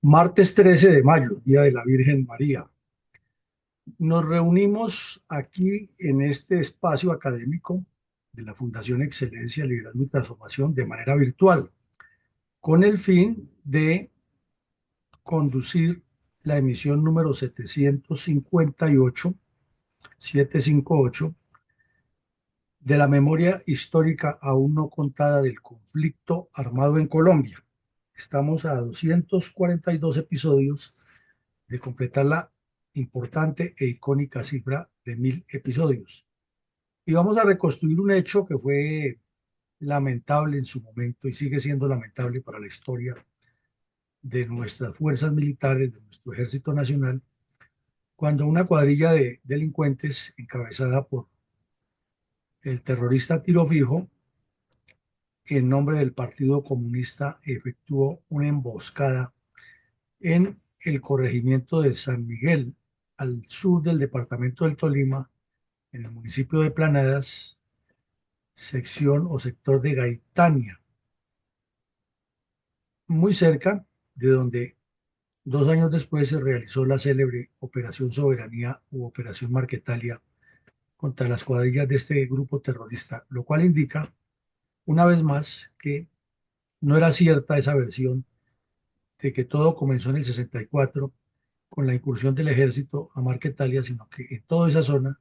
Martes 13 de mayo, Día de la Virgen María. Nos reunimos aquí en este espacio académico de la Fundación Excelencia, Liderazgo y Transformación de manera virtual, con el fin de conducir la emisión número 758 de la memoria histórica aún no contada del conflicto armado en Colombia. Estamos a 242 episodios de completar la importante e icónica cifra de 1000 episodios. Y vamos a reconstruir un hecho que fue lamentable en su momento y sigue siendo lamentable para la historia de nuestras fuerzas militares, de nuestro ejército nacional, cuando una cuadrilla de delincuentes encabezada por el terrorista Tiro Fijo, en nombre del Partido Comunista, efectuó una emboscada en el corregimiento de San Miguel, al sur del departamento del Tolima, en el municipio de Planadas, sección o sector de Gaitania, muy cerca de donde 2 años después se realizó la célebre Operación Soberanía u Operación Marquetalia contra las cuadrillas de este grupo terrorista, lo cual indica una vez más que no era cierta esa versión de que todo comenzó en el 64 con la incursión del ejército a Marquetalia, sino que en toda esa zona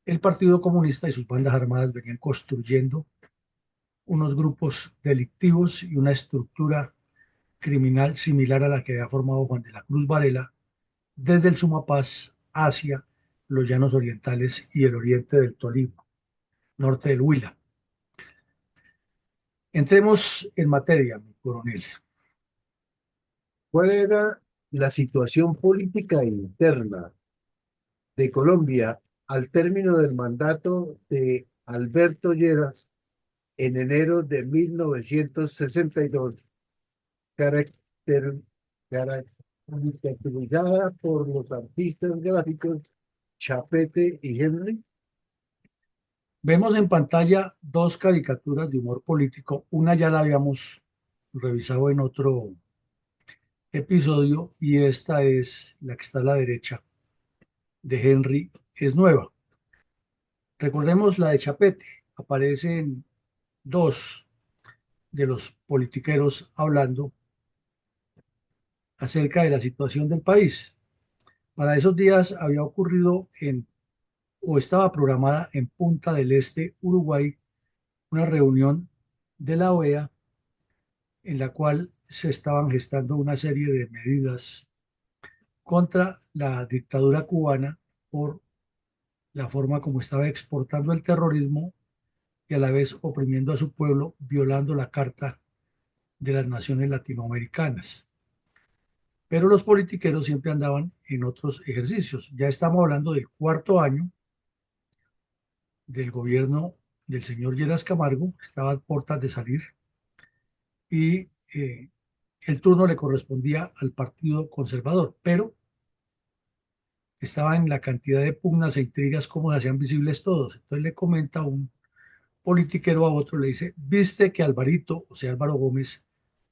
el Partido Comunista y sus bandas armadas venían construyendo unos grupos delictivos y una estructura criminal similar a la que había formado Juan de la Cruz Varela desde el Sumapaz hacia los llanos orientales y el oriente del Tolima, norte del Huila. Entremos en materia, mi coronel. ¿Cuál era la situación política interna de Colombia al término del mandato de Alberto Lleras en enero de 1962, caracter- caracterizada por los artistas gráficos Chapete y Henry? Vemos en pantalla dos caricaturas de humor político. Una ya la habíamos revisado en otro episodio y esta es la que está a la derecha de Henry, es nueva. Recordemos la de Chapete. Aparecen dos de los politiqueros hablando acerca de la situación del país. Para esos días había ocurrido o estaba programada en Punta del Este, Uruguay, una reunión de la OEA en la cual se estaban gestando una serie de medidas contra la dictadura cubana por la forma como estaba exportando el terrorismo y a la vez oprimiendo a su pueblo, violando la Carta de las Naciones Latinoamericanas. Pero los politiqueros siempre andaban en otros ejercicios. Ya estamos hablando del cuarto año del gobierno del señor Lleras Camargo, estaba a puertas de salir y el turno le correspondía al Partido Conservador, pero estaba en la cantidad de pugnas e intrigas como se hacían visibles todos. Entonces le comenta un politiquero a otro, le dice, ¿viste que Alvarito, o sea Álvaro Gómez,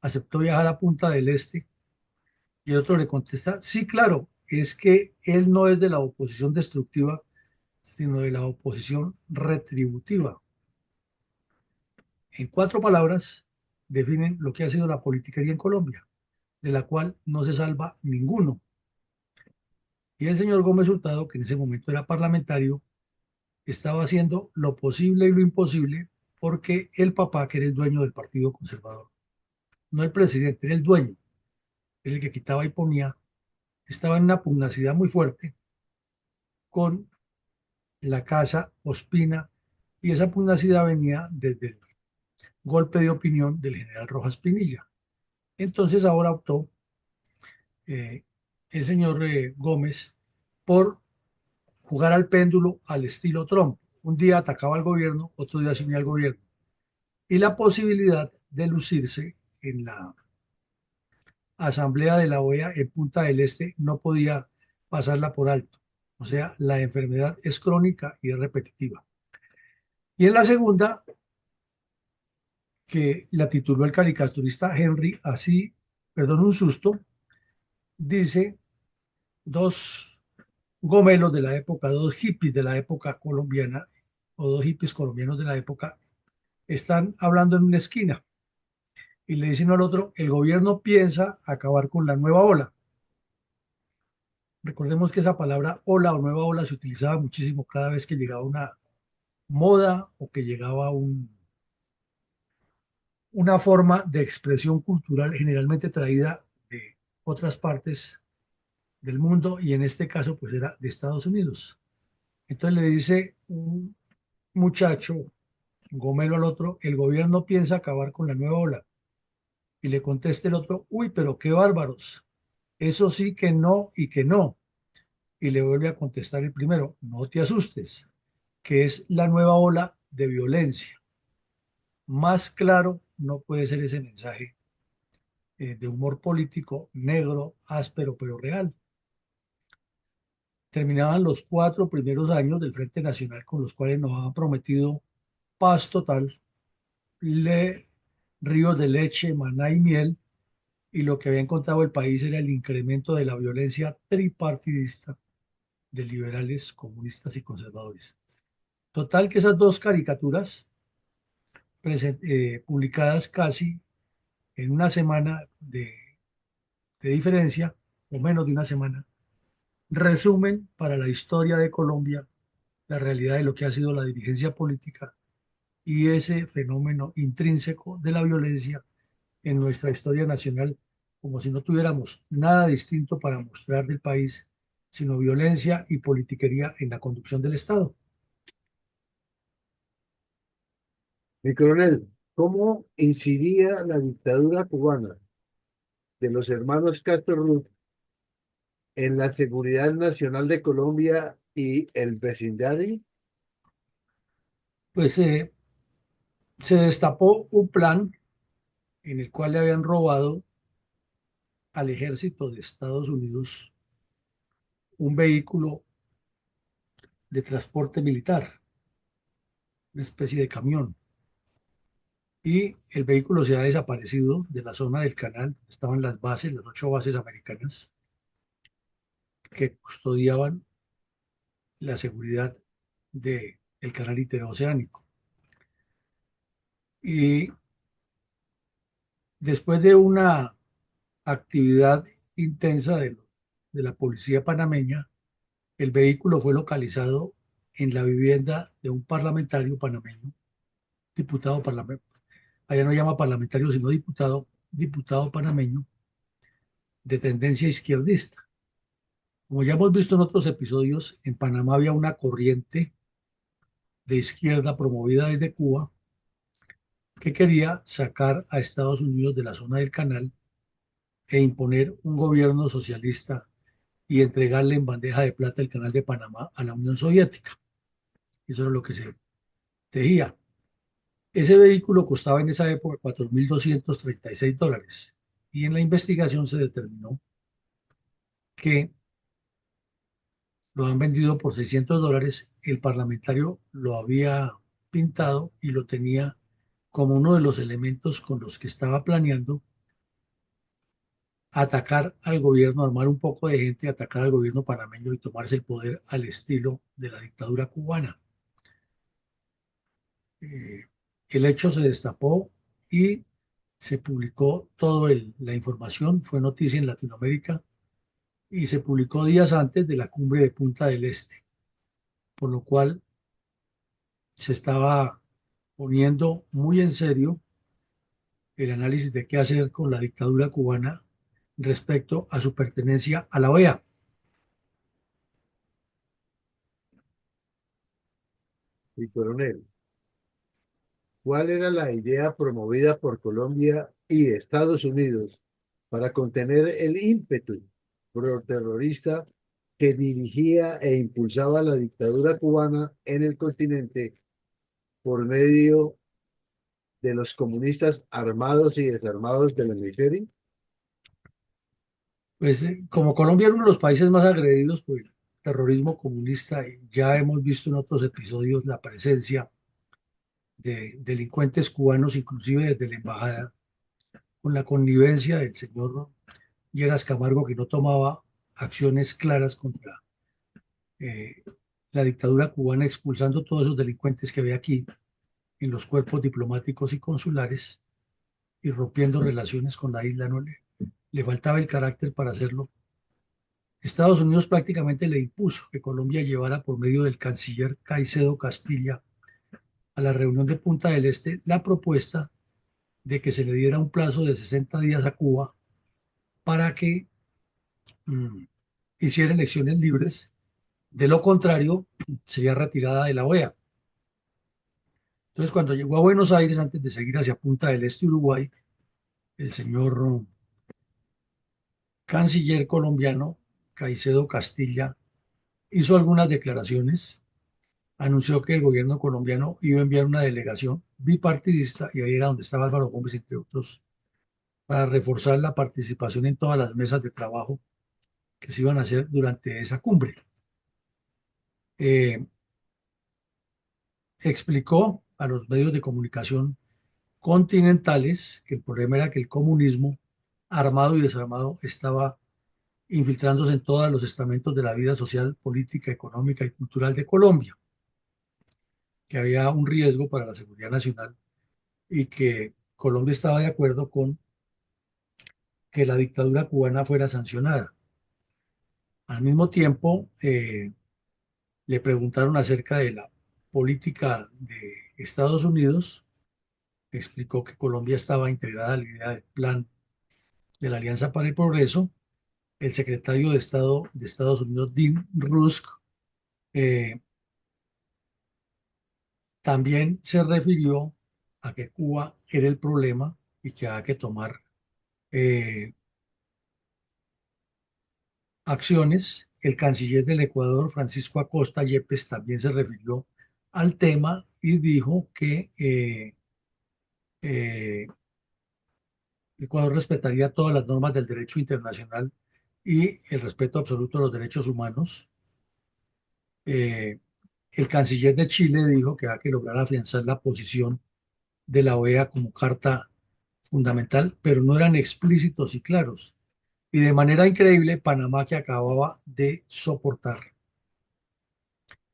aceptó viajar a Punta del Este? Y el otro le contesta, sí, claro, es que él no es de la oposición destructiva, sino de la oposición retributiva. En 4 palabras definen lo que ha sido la politiquería en Colombia, de la cual no se salva ninguno. Y el señor Gómez Hurtado, que en ese momento era parlamentario, estaba haciendo lo posible y lo imposible porque el papá, que era el dueño del Partido Conservador, no el presidente, era el dueño, era el que quitaba y ponía, estaba en una pugnacidad muy fuerte con la Casa Ospina y esa pugnacidad venía desde el golpe de opinión del general Rojas Pinilla. Entonces ahora optó eh, el señor Gómez por jugar al péndulo al estilo Trump. Un día atacaba al gobierno, otro día asumía al gobierno. Y la posibilidad de lucirse en la asamblea de la OEA en Punta del Este no podía pasarla por alto. O sea, la enfermedad es crónica y es repetitiva. Y en la segunda, que la tituló el caricaturista Henry, así, perdón, un susto, dice dos gomelos de la época, dos hippies de la época colombiana, o dos hippies colombianos de la época, están hablando en una esquina y le dicen al otro, el gobierno piensa acabar con la nueva ola. Recordemos que esa palabra ola o nueva ola se utilizaba muchísimo cada vez que llegaba una moda o que llegaba una forma de expresión cultural generalmente traída de otras partes del mundo y en este caso pues era de Estados Unidos. Entonces le dice un muchacho, gomelo al otro, el gobierno piensa acabar con la nueva ola. Y le contesta el otro, uy, pero qué bárbaros. Eso sí que no y que no. Y le vuelve a contestar el primero, no te asustes, que es la nueva ola de violencia. Más claro no puede ser ese mensaje de humor político negro, áspero, pero real. Terminaban los 4 primeros años del Frente Nacional con los cuales nos han prometido paz total, ríos de leche, maná y miel, y lo que había encontrado el país era el incremento de la violencia tripartidista de liberales, comunistas y conservadores. Total que esas dos caricaturas publicadas casi en una semana de diferencia, o menos de una semana, resumen para la historia de Colombia la realidad de lo que ha sido la dirigencia política y ese fenómeno intrínseco de la violencia en nuestra historia nacional, como si no tuviéramos nada distinto para mostrar del país, sino violencia y politiquería en la conducción del Estado. Mi coronel, ¿cómo incidía la dictadura cubana de los hermanos Castro Ruz en la seguridad nacional de Colombia y el vecindario? Pues se destapó un plan en el cual le habían robado al ejército de Estados Unidos un vehículo de transporte militar, una especie de camión, y el vehículo se ha desaparecido de la zona del canal, donde estaban las bases, las 8 bases americanas que custodiaban la seguridad del canal interoceánico. Y después de una actividad intensa de la policía panameña, el vehículo fue localizado en la vivienda de un parlamentario panameño, diputado parlamentario, allá no llama parlamentario, sino diputado panameño de tendencia izquierdista. Como ya hemos visto en otros episodios, en Panamá había una corriente de izquierda promovida desde Cuba que quería sacar a Estados Unidos de la zona del canal e imponer un gobierno socialista y entregarle en bandeja de plata el canal de Panamá a la Unión Soviética. Eso era lo que se tejía. Ese vehículo costaba en esa época $4.236 y en la investigación se determinó que lo han vendido por $600. El parlamentario lo había pintado y lo tenía como uno de los elementos con los que estaba planeando atacar al gobierno, armar un poco de gente, atacar al gobierno panameño y tomarse el poder al estilo de la dictadura cubana. Eh, el hecho se destapó y se publicó toda la información, fue noticia en Latinoamérica y se publicó días antes de la cumbre de Punta del Este, por lo cual se estaba poniendo muy en serio el análisis de qué hacer con la dictadura cubana respecto a su pertenencia a la OEA. Mi coronel, ¿cuál era la idea promovida por Colombia y Estados Unidos para contener el ímpetu pro-terrorista que dirigía e impulsaba la dictadura cubana en el continente por medio de los comunistas armados y desarmados del hemisferio? Pues como Colombia era uno de los países más agredidos por el terrorismo comunista, y ya hemos visto en otros episodios la presencia de delincuentes cubanos, inclusive desde la embajada, con la connivencia del señor Lleras Camargo, que no tomaba acciones claras contra eh, la dictadura cubana, expulsando todos esos delincuentes que ve aquí en los cuerpos diplomáticos y consulares y rompiendo relaciones con la isla, no le faltaba el carácter para hacerlo. Estados Unidos prácticamente le impuso que Colombia llevara por medio del canciller Caicedo Castilla a la reunión de Punta del Este la propuesta de que se le diera un plazo de 60 días a Cuba para que mm, hiciera elecciones libres. De lo contrario, sería retirada de la OEA. Entonces, cuando llegó a Buenos Aires, antes de seguir hacia Punta del Este, Uruguay, el señor canciller colombiano Caicedo Castilla hizo algunas declaraciones, anunció que el gobierno colombiano iba a enviar una delegación bipartidista, y ahí era donde estaba Álvaro Gómez, entre otros, para reforzar la participación en todas las mesas de trabajo que se iban a hacer durante esa cumbre. Eh, Explicó a los medios de comunicación continentales que el problema era que el comunismo, armado y desarmado, estaba infiltrándose en todos los estamentos de la vida social, política, económica y cultural de Colombia, que había un riesgo para la seguridad nacional y que Colombia estaba de acuerdo con que la dictadura cubana fuera sancionada. Al mismo tiempo, le preguntaron acerca de la política de Estados Unidos, explicó que Colombia estaba integrada a la idea del plan de la Alianza para el Progreso. El secretario de Estado de Estados Unidos, Dean Rusk, eh, también se refirió a que Cuba era el problema y que había que tomar eh, acciones. El canciller del Ecuador, Francisco Acosta Yepes, también se refirió al tema y dijo que eh, Ecuador respetaría todas las normas del derecho internacional y el respeto absoluto a los derechos humanos. Eh, el canciller de Chile dijo que hay que lograr afianzar la posición de la OEA como carta fundamental, pero no eran explícitos y claros. Y de manera increíble, Panamá, que acababa de soportar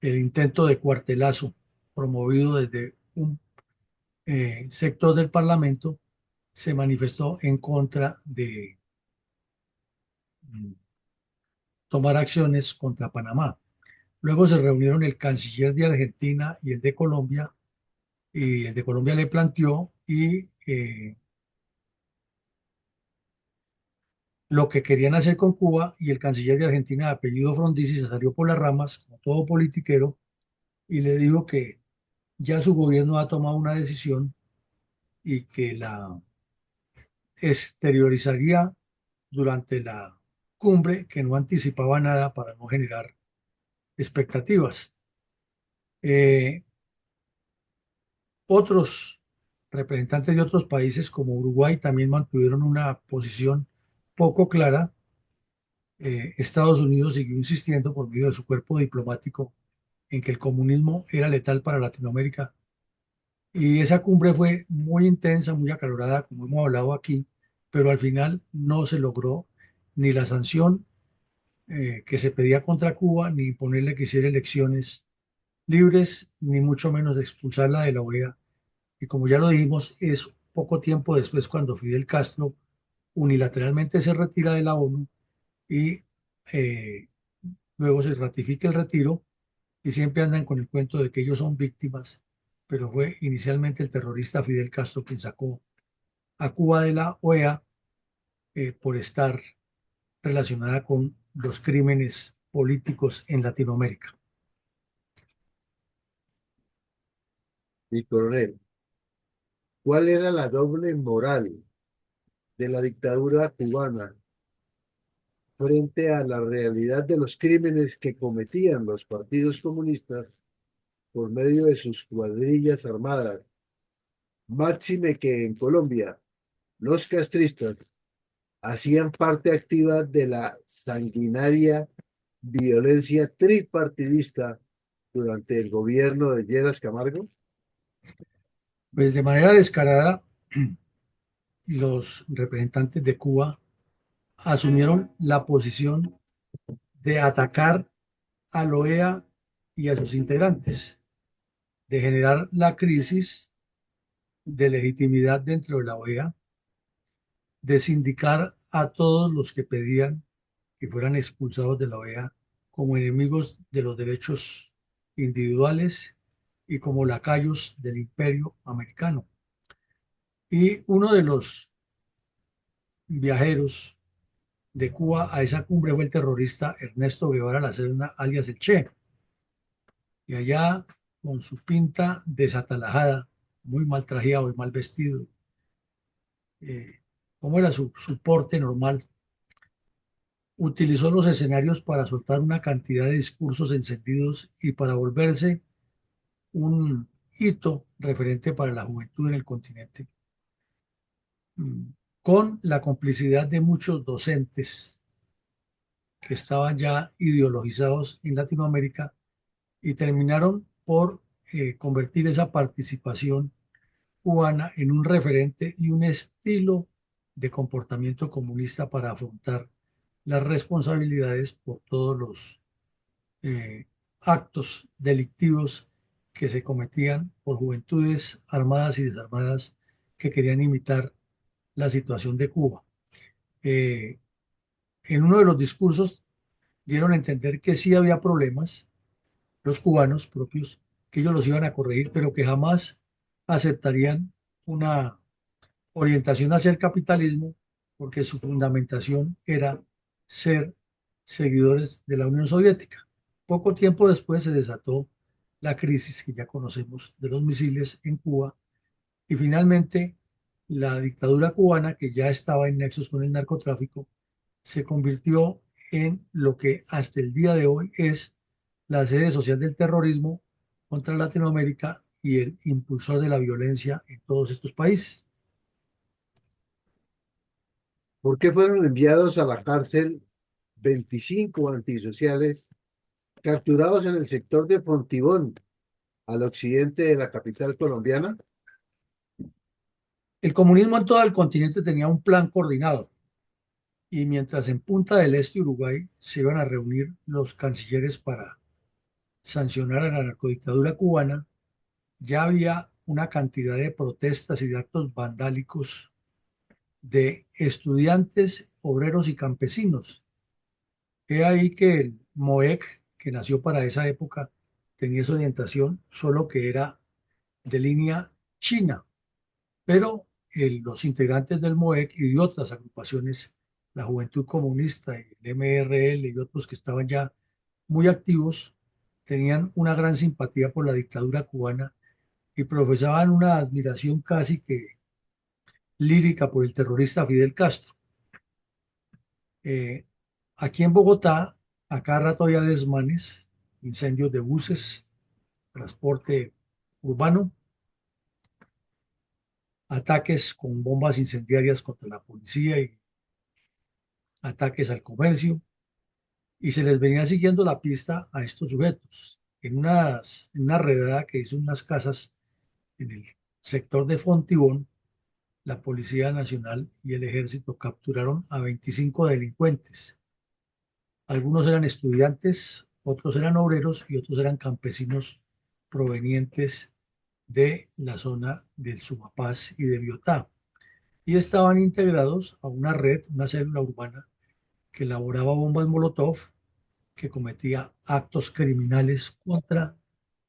el intento de cuartelazo promovido desde un sector del Parlamento, se manifestó en contra de mm, tomar acciones contra Panamá. Luego se reunieron el canciller de Argentina y el de Colombia, y el de Colombia le planteó lo que querían hacer con Cuba, y el canciller de Argentina, de apellido Frondizi, se salió por las ramas, como todo politiquero, y le dijo que ya su gobierno ha tomado una decisión y que la exteriorizaría durante la cumbre, que no anticipaba nada para no generar expectativas. Eh, Otros representantes de otros países como Uruguay también mantuvieron una posición poco clara. Estados Unidos siguió insistiendo por medio de su cuerpo diplomático en que el comunismo era letal para Latinoamérica. Y esa cumbre fue muy intensa, muy acalorada, como hemos hablado aquí, pero al final no se logró ni la sanción que se pedía contra Cuba, ni imponerle que hiciera elecciones libres, ni mucho menos expulsarla de la OEA. Y como ya lo dijimos, es poco tiempo después cuando Fidel Castro unilateralmente se retira de la ONU y eh, luego se ratifica el retiro, y siempre andan con el cuento de que ellos son víctimas, pero fue inicialmente el terrorista Fidel Castro quien sacó a Cuba de la OEA por estar relacionada con los crímenes políticos en Latinoamérica. Y coronel, ¿cuál era la doble moral de la dictadura cubana frente a la realidad de los crímenes que cometían los partidos comunistas por medio de sus cuadrillas armadas? Máxime que en Colombia los castristas hacían parte activa de la sanguinaria violencia tripartidista durante el gobierno de Lleras Camargo. Pues de manera descarada, los representantes de Cuba asumieron la posición de atacar a la OEA y a sus integrantes, de generar la crisis de legitimidad dentro de la OEA, de sindicar a todos los que pedían que fueran expulsados de la OEA como enemigos de los derechos individuales y como lacayos del imperio americano. Y uno de los viajeros de Cuba a esa cumbre fue el terrorista Ernesto Guevara La Serna, alias el Che. Y allá, con su pinta desatalajada, muy mal trajeado y mal vestido, ¿cómo era su porte normal? Utilizó los escenarios para soltar una cantidad de discursos encendidos y para volverse un hito referente para la juventud en el continente, mm, con la complicidad de muchos docentes que estaban ya ideologizados en Latinoamérica y terminaron por convertir esa participación cubana en un referente y un estilo de comportamiento comunista para afrontar las responsabilidades por todos los eh, actos delictivos que se cometían por juventudes armadas y desarmadas que querían imitar la situación de Cuba. Eh, en uno de los discursos dieron a entender que sí había problemas, los cubanos propios, que ellos los iban a corregir, pero que jamás aceptarían una orientación hacia el capitalismo porque su fundamentación era ser seguidores de la Unión Soviética. Poco tiempo después se desató la crisis que ya conocemos de los misiles en Cuba y finalmente la dictadura cubana, que ya estaba en nexos con el narcotráfico, se convirtió en lo que hasta el día de hoy es la sede social del terrorismo contra Latinoamérica y el impulsor de la violencia en todos estos países. ¿Por qué fueron enviados a la cárcel 25 antisociales capturados en el sector de Fontibón, al occidente de la capital colombiana? El comunismo en todo el continente tenía un plan coordinado y mientras en Punta del Este, Uruguay, se iban a reunir los cancilleres para sancionar a la narcodictadura cubana, ya había una cantidad de protestas y de actos vandálicos de estudiantes, obreros y campesinos. He ahí que el MOEC, que nació para esa época, tenía esa orientación, solo que era de línea china, pero los integrantes del MOEC y de otras agrupaciones, la Juventud Comunista y el MRL y otros que estaban ya muy activos, tenían una gran simpatía por la dictadura cubana y profesaban una admiración casi que lírica por el terrorista Fidel Castro. Eh, Aquí en Bogotá, a cada rato había desmanes, incendios de buses, transporte urbano, ataques con bombas incendiarias contra la policía y ataques al comercio, y se les venía siguiendo la pista a estos sujetos. En una redada que hizo unas casas en el sector de Fontibón, la Policía Nacional y el Ejército capturaron a 25 delincuentes. Algunos eran estudiantes, otros eran obreros y otros eran campesinos provenientes de la zona del Sumapaz y de Biotá. Y estaban integrados a una red, una célula urbana que elaboraba bombas Molotov, que cometía actos criminales contra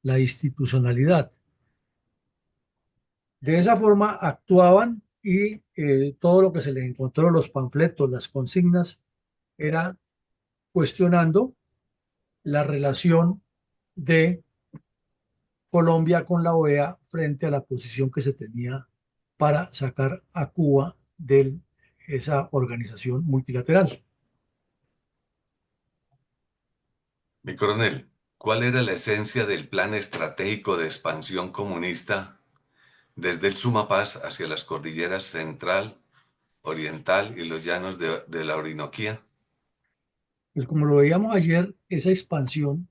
la institucionalidad. De esa forma actuaban y todo lo que se les encontró, los panfletos, las consignas, era cuestionando la relación de Colombia con la OEA frente a la posición que se tenía para sacar a Cuba de esa organización multilateral. Mi coronel, ¿cuál era la esencia del plan estratégico de expansión comunista desde el Sumapaz hacia las cordilleras central, oriental y los llanos de la Orinoquía? Pues como lo veíamos ayer, esa expansión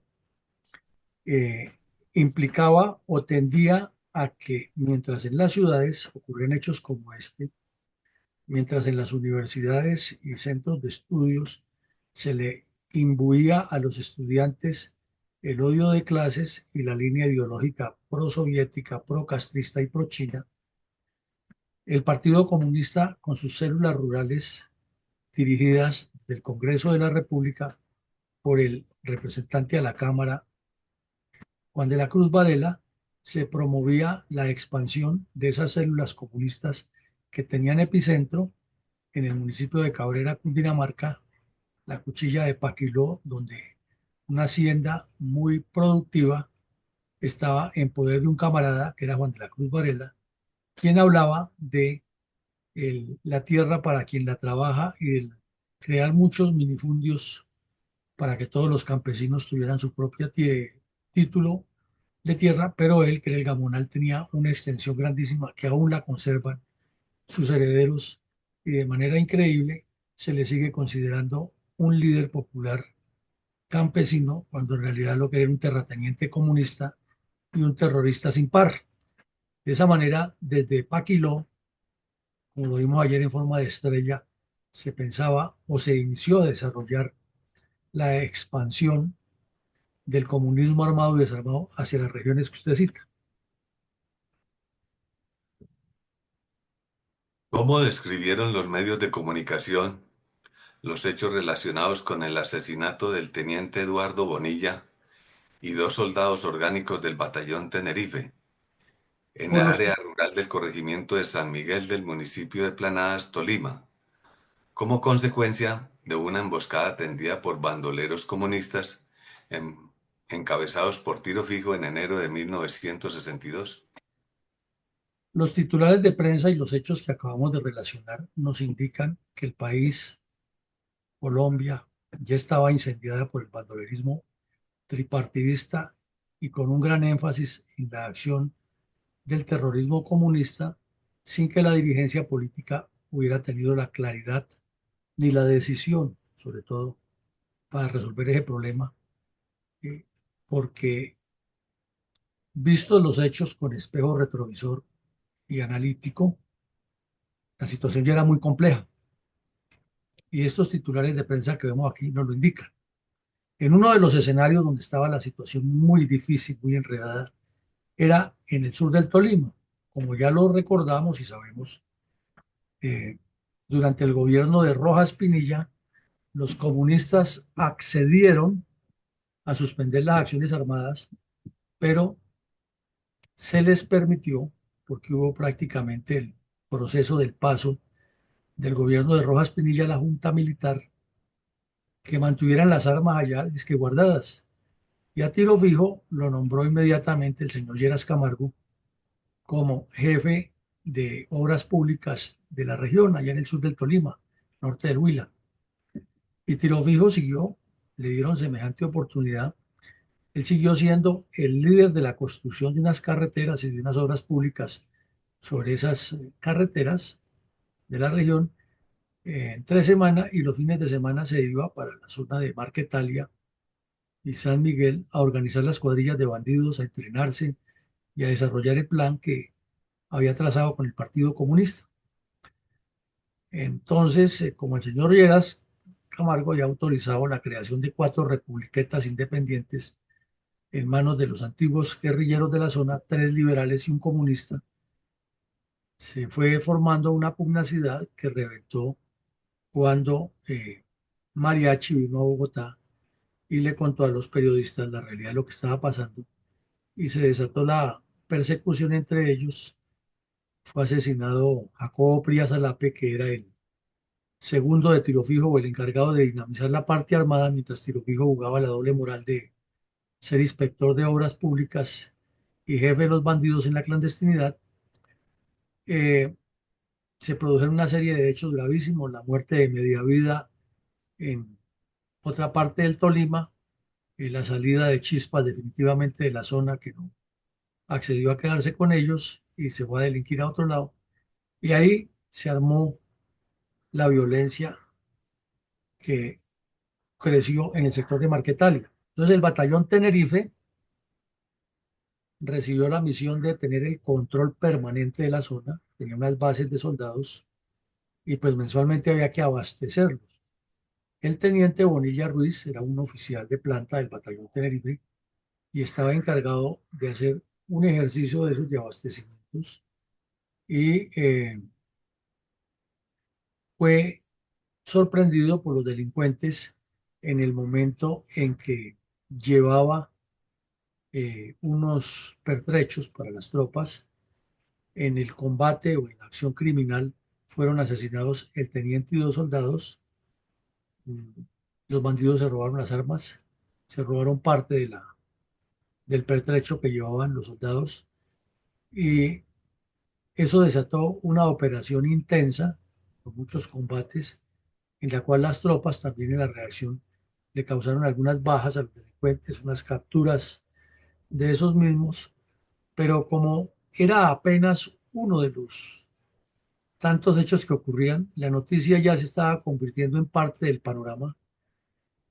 eh, implicaba o tendía a que mientras en las ciudades ocurren hechos como este, mientras en las universidades y centros de estudios se le imbuía a los estudiantes el odio de clases y la línea ideológica prosoviética, procastrista y prochina, el Partido Comunista, con sus células rurales dirigidas del Congreso de la República por el representante a la Cámara, Juan de la Cruz Varela, se promovía la expansión de esas células comunistas que tenían epicentro en el municipio de Cabrera, Cundinamarca, la Cuchilla de Paquiló, donde una hacienda muy productiva estaba en poder de un camarada que era Juan de la Cruz Varela, quien hablaba de la tierra para quien la trabaja y de crear muchos minifundios para que todos los campesinos tuvieran su propio título de tierra, pero él, que era el Gamonal, tenía una extensión grandísima que aún la conservan sus herederos y de manera increíble se le sigue considerando un líder popular campesino cuando en realidad lo que era un terrateniente comunista y un terrorista sin par. De esa manera, desde Paquiló, como lo vimos ayer en forma de estrella, se pensaba o se inició a desarrollar la expansión del comunismo armado y desarmado hacia las regiones que usted cita. ¿Cómo describieron los medios de comunicación los hechos relacionados con el asesinato del teniente Eduardo Bonilla y dos soldados orgánicos del batallón Tenerife en el Por los, área rural del corregimiento de San Miguel del municipio de Planadas, Tolima, como consecuencia de una emboscada tendida por bandoleros comunistas encabezados por Tiro Fijo en enero de 1962? los titulares de prensa y los hechos que acabamos de relacionar nos indican que el país, Colombia, ya estaba incendiada por el bandolerismo tripartidista y con un gran énfasis en la acción del terrorismo comunista sin que la dirigencia política hubiera tenido la claridad ni la decisión, sobre todo, para resolver ese problema, eh, porque vistos los hechos con espejo retrovisor y analítico, la situación ya era muy compleja y estos titulares de prensa que vemos aquí nos lo indican. En uno de los escenarios donde estaba la situación muy difícil, muy enredada, era en el sur del Tolima. Como ya lo recordamos y sabemos, eh, durante el gobierno de Rojas Pinilla, los comunistas accedieron a suspender las acciones armadas, pero se les permitió, porque hubo prácticamente el proceso del paso del gobierno de Rojas Pinilla a la Junta Militar, que mantuvieran las armas allá disque guardadas. Y a tiro fijo lo nombró inmediatamente el señor Lleras Camargo como jefe de obras públicas de la región, allá en el sur del Tolima, norte del Huila. Y tiro fijo siguió, le dieron semejante oportunidad. Él siguió siendo el líder de la construcción de unas carreteras y de unas obras públicas sobre esas carreteras de la región en 3 semanas, y los fines de semana se iba para la zona de Marquetalia y San Miguel a organizar las cuadrillas de bandidos, a entrenarse y a desarrollar el plan que había trazado con el Partido Comunista. Entonces, como el señor Lleras Camargo había autorizado la creación de 4 republiquetas independientes en manos de los antiguos guerrilleros de la zona, 3 liberales y un comunista, se fue formando una pugnacidad que reventó cuando Mariachi vino a Bogotá y le contó a los periodistas la realidad de lo que estaba pasando y se desató la persecución entre ellos. Fue asesinado Jacobo Prías Alape, que era el segundo de Tiro Fijo o el encargado de dinamizar la parte armada, mientras Tiro Fijo jugaba la doble moral de ser inspector de obras públicas y jefe de los bandidos en la clandestinidad. Eh, Se produjeron una serie de hechos gravísimos, la muerte de Mediavida en otra parte del Tolima, la salida de Chispas definitivamente de la zona, que no accedió a quedarse con ellos y se fue a delinquir a otro lado. Y ahí se armó la violencia que creció en el sector de Marquetalia. Entonces el batallón Tenerife recibió la misión de tener el control permanente de la zona, tenía unas bases de soldados y pues mensualmente había que abastecerlos. El teniente Bonilla Ruiz era un oficial de planta del batallón Tenerife y estaba encargado de hacer un ejercicio de esos de abastecimientos y fue sorprendido por los delincuentes en el momento en que llevaba unos pertrechos para las tropas. En el combate o en la acción criminal fueron asesinados el teniente y dos soldados. Mm, Los bandidos se robaron las armas, se robaron parte del pertrecho que llevaban los soldados y eso desató una operación intensa con muchos combates en la cual las tropas también en la reacción le causaron algunas bajas a los delincuentes, unas capturas de esos mismos, pero como era apenas uno de los tantos hechos que ocurrían, la noticia ya se estaba convirtiendo en parte del panorama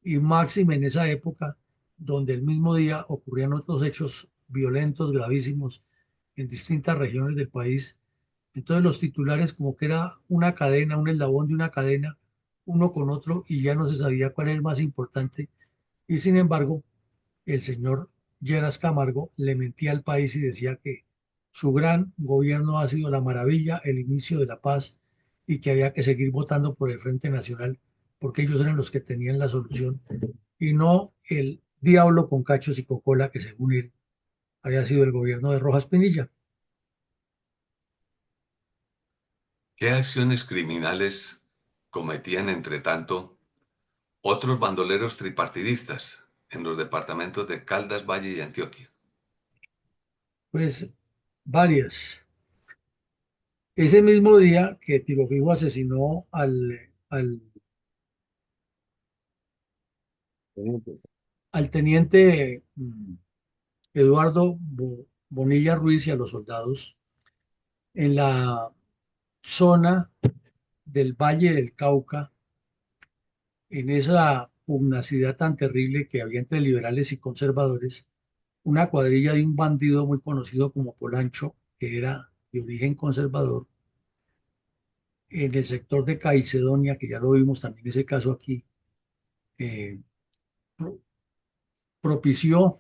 y máxime en esa época donde el mismo día ocurrían otros hechos violentos, gravísimos en distintas regiones del país. Entonces los titulares como que era una cadena, un eslabón de una cadena, uno con otro, y ya no se sabía cuál era el más importante. Y sin embargo, el señor Lleras Camargo le mentía al país y decía que su gran gobierno ha sido la maravilla, el inicio de la paz y que había que seguir votando por el Frente Nacional porque ellos eran los que tenían la solución y no el diablo con cachos y cocola que según él había sido el gobierno de Rojas Pinilla. ¿Qué acciones criminales cometían, entre tanto, otros bandoleros tripartidistas en los departamentos de Caldas, Valle y Antioquia? Pues varias. Ese mismo día que Tiro Fijo asesinó Teniente. al teniente Eduardo Bonilla Ruiz y a los soldados en la zona del Valle del Cauca, en esa pugnacidad tan terrible que había entre liberales y conservadores, una cuadrilla de un bandido muy conocido como Polancho, que era de origen conservador, en el sector de Caicedonia, que ya lo vimos también ese caso aquí, eh, pro- propició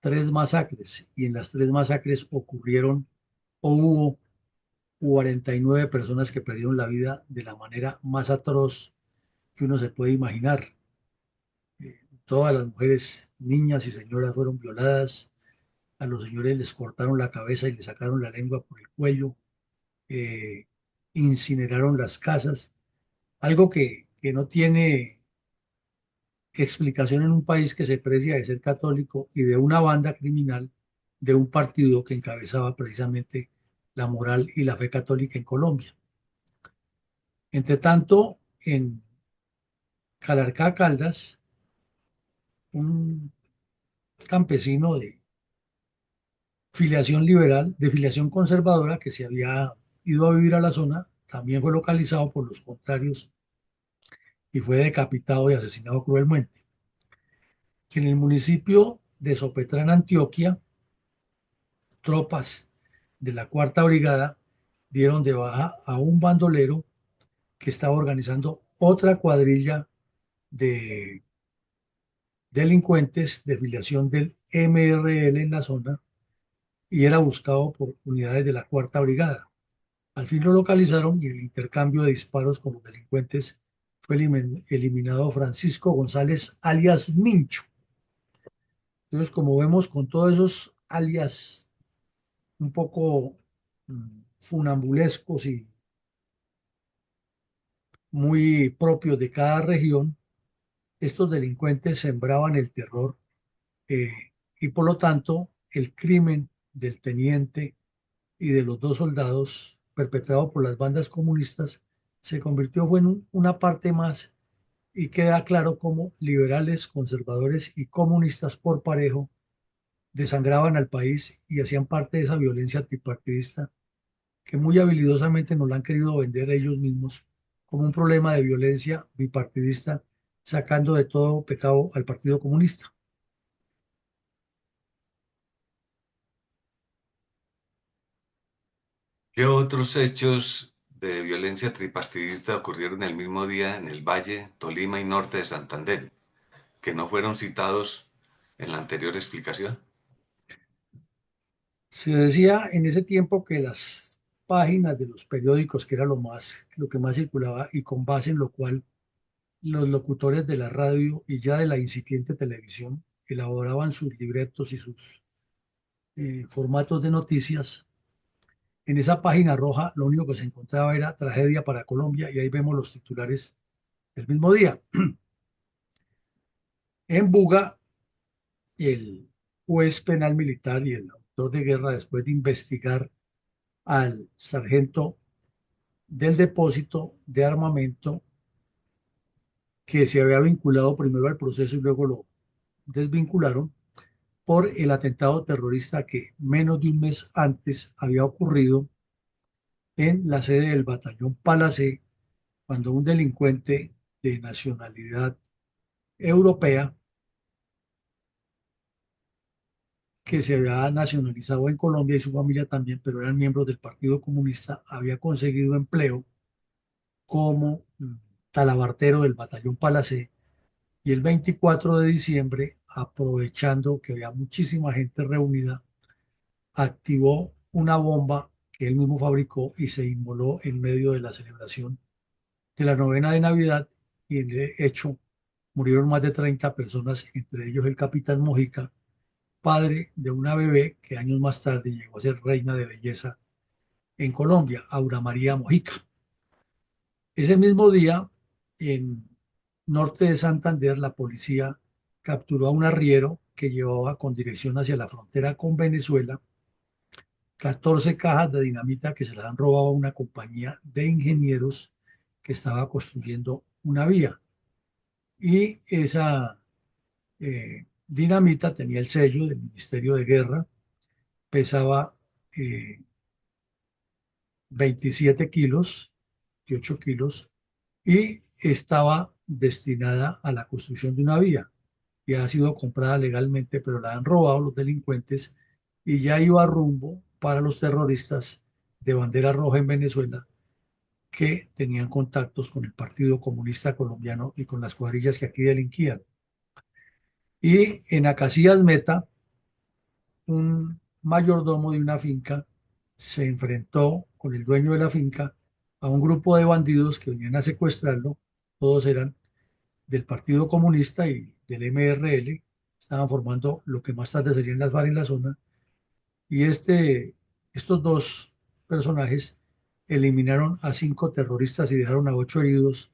tres masacres y en las tres masacres ocurrieron o hubo 49 personas que perdieron la vida de la manera más atroz que uno se puede imaginar. Todas las mujeres, niñas y señoras fueron violadas, a los señores les cortaron la cabeza y les sacaron la lengua por el cuello, eh, incineraron las casas, algo que no tiene explicación en un país que se precia de ser católico y de una banda criminal de un partido que encabezaba precisamente la moral y la fe católica en Colombia. Entre tanto, en Calarcá Caldas, un campesino de filiación liberal, de filiación conservadora que se había ido a vivir a la zona, también fue localizado por los contrarios y fue decapitado y asesinado cruelmente. En el municipio de Sopetrán, Antioquia, tropas de la Cuarta Brigada dieron de baja a un bandolero que estaba organizando otra cuadrilla de delincuentes de filiación del MRL en la zona y era buscado por unidades de la Cuarta Brigada. Al fin lo localizaron y en el intercambio de disparos con los delincuentes fue eliminado Francisco González, alias Mincho. Entonces, como vemos, con todos esos alias un poco funambulescos y muy propios de cada región, estos delincuentes sembraban el terror eh, y por lo tanto el crimen del teniente y de los dos soldados perpetrado por las bandas comunistas se convirtió fue en una parte más y queda claro cómo liberales, conservadores y comunistas por parejo desangraban al país y hacían parte de esa violencia tripartidista que muy habilidosamente nos la han querido vender ellos mismos como un problema de violencia bipartidista, sacando de todo pecado al Partido Comunista. ¿Qué otros hechos de violencia tripartidista ocurrieron el mismo día en el Valle, Tolima y Norte de Santander, que no fueron citados en la anterior explicación? Se decía en ese tiempo que las páginas de los periódicos, que era lo que más circulaba, y con base en lo cual los locutores de la radio y ya de la incipiente televisión elaboraban sus libretos y sus formatos de noticias. En esa página roja lo único que se encontraba era tragedia para Colombia y ahí vemos los titulares del mismo día. En Buga, el juez penal militar y el autor de guerra, después de investigar al sargento del depósito de armamento que se había vinculado primero al proceso y luego lo desvincularon por el atentado terrorista que menos de un mes antes había ocurrido en la sede del batallón Palacé, cuando un delincuente de nacionalidad europea que se había nacionalizado en Colombia y su familia también, pero eran miembros del Partido Comunista, había conseguido empleo como talabartero del batallón Palacé. Y el 24 de diciembre, aprovechando que había muchísima gente reunida, activó una bomba que él mismo fabricó y se inmoló en medio de la celebración de la novena de Navidad. Y en el hecho murieron más de 30 personas, entre ellos el capitán Mojica, padre de una bebé que años más tarde llegó a ser reina de belleza en Colombia, Aura María Mojica. Ese mismo día, en norte de Santander, la policía capturó a un arriero que llevaba con dirección hacia la frontera con Venezuela 14 cajas de dinamita que se las han robado a una compañía de ingenieros que estaba construyendo una vía. Y esa dinamita tenía el sello del Ministerio de Guerra, pesaba eh, 27 kilos, 28 kilos, y estaba destinada a la construcción de una vía. Y ha sido comprada legalmente, pero la han robado los delincuentes y ya iba rumbo para los terroristas de bandera roja en Venezuela que tenían contactos con el Partido Comunista Colombiano y con las cuadrillas que aquí delinquían. Y en Acacías Meta, un mayordomo de una finca se enfrentó con el dueño de la finca a un grupo de bandidos que venían a secuestrarlo. Todos eran del Partido Comunista y del MRL. Estaban formando lo que más tarde serían las FARC en la zona. Y estos dos personajes eliminaron a 5 terroristas y dejaron a 8 heridos.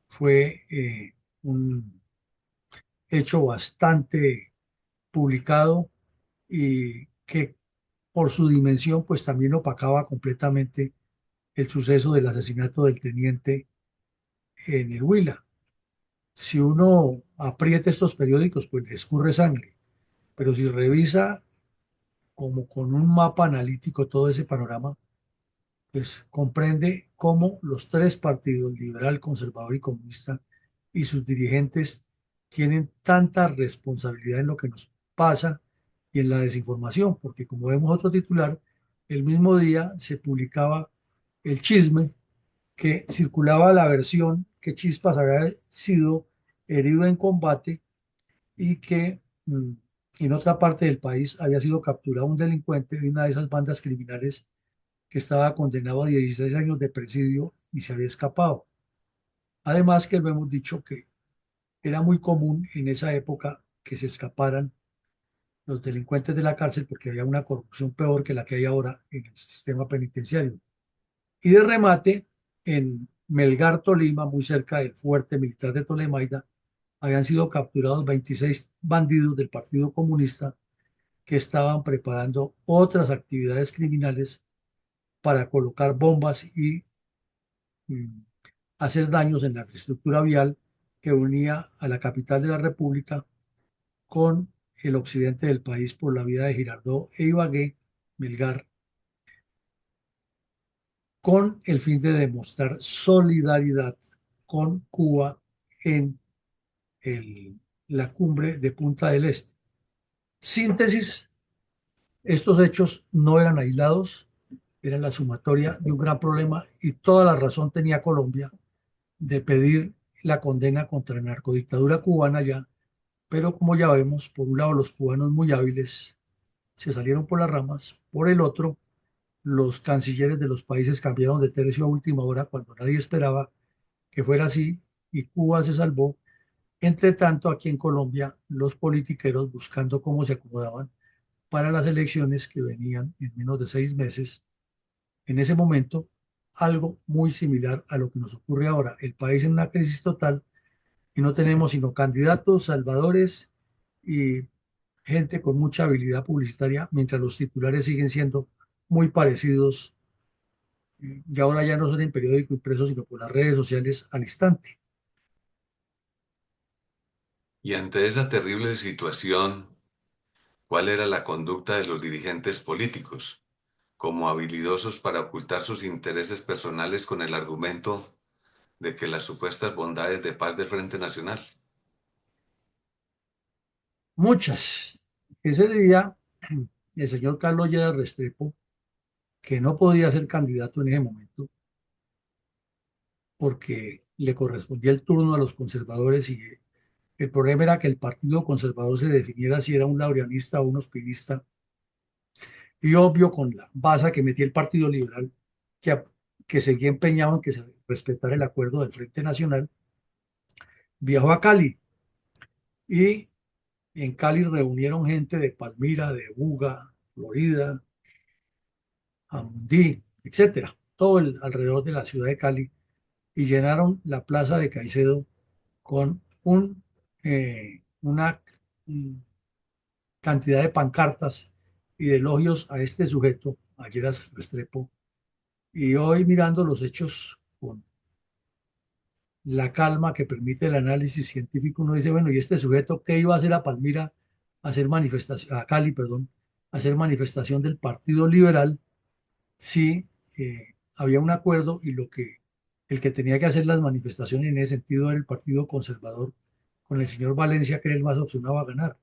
Fue un hecho bastante publicado y que por su dimensión pues también opacaba completamente el suceso del asesinato del teniente en el Huila. Si uno aprieta estos periódicos pues le escurre sangre, pero si revisa como con un mapa analítico todo ese panorama, pues comprende cómo los tres partidos, liberal, conservador y comunista, y sus dirigentes tienen tanta responsabilidad en lo que nos pasa y en la desinformación, porque como vemos otro titular, el mismo día se publicaba el chisme que circulaba la versión que Chispas había sido herido en combate y que en otra parte del país había sido capturado un delincuente de una de esas bandas criminales que estaba condenado a 16 años de presidio y se había escapado. Además que lo hemos dicho que era muy común en esa época que se escaparan los delincuentes de la cárcel porque había una corrupción peor que la que hay ahora en el sistema penitenciario. Y de remate, en Melgar, Tolima, muy cerca del fuerte militar de Tolemaida, habían sido capturados 26 bandidos del Partido Comunista que estaban preparando otras actividades criminales para colocar bombas y mm, hacer daños en la infraestructura vial que unía a la capital de la República con el occidente del país por la vía de Girardot e Ibagué, Melgar, con el fin de demostrar solidaridad con Cuba en la cumbre de Punta del Este. Síntesis, estos hechos no eran aislados, era la sumatoria de un gran problema y toda la razón tenía Colombia de pedir la condena contra la narcodictadura cubana ya, pero como ya vemos, por un lado los cubanos muy hábiles se salieron por las ramas, por el otro los cancilleres de los países cambiaron de tercio a última hora cuando nadie esperaba que fuera así y Cuba se salvó. Entre tanto, aquí en Colombia, los politiqueros buscando cómo se acomodaban para las elecciones que venían en menos de 6 meses, en ese momento, algo muy similar a lo que nos ocurre ahora. El país en una crisis total y no tenemos sino candidatos, salvadores y gente con mucha habilidad publicitaria, mientras los titulares siguen siendo muy parecidos y ahora ya no son en periódico impreso, sino por las redes sociales al instante. Y ante esa terrible situación, ¿cuál era la conducta de los dirigentes políticos, como habilidosos para ocultar sus intereses personales con el argumento de que las supuestas bondades de paz del Frente Nacional? Muchas. Ese día, el señor Carlos Lleras Restrepo, que no podía ser candidato en ese momento, porque le correspondía el turno a los conservadores y el problema era que el Partido Conservador se definiera si era un laureanista o un ospinista. Y obvio, con la baza que metía el Partido Liberal, que, que seguía empeñado en que se respetara el acuerdo del Frente Nacional, viajó a Cali y en Cali reunieron gente de Palmira, de Buga, Florida, Jamundí, etcétera, todo alrededor de la ciudad de Cali y llenaron la plaza de Caicedo con una mm, cantidad de pancartas y de elogios a este sujeto, a Lleras Restrepo. Y hoy mirando los hechos con la calma que permite el análisis científico, uno dice, bueno, ¿y este sujeto qué iba a hacer a Palmira, a hacer manifestación, a Cali, perdón, a hacer manifestación del Partido Liberal si había un acuerdo y el que tenía que hacer las manifestaciones en ese sentido era el Partido Conservador con el señor Valencia, que era el más opcionado a ganar?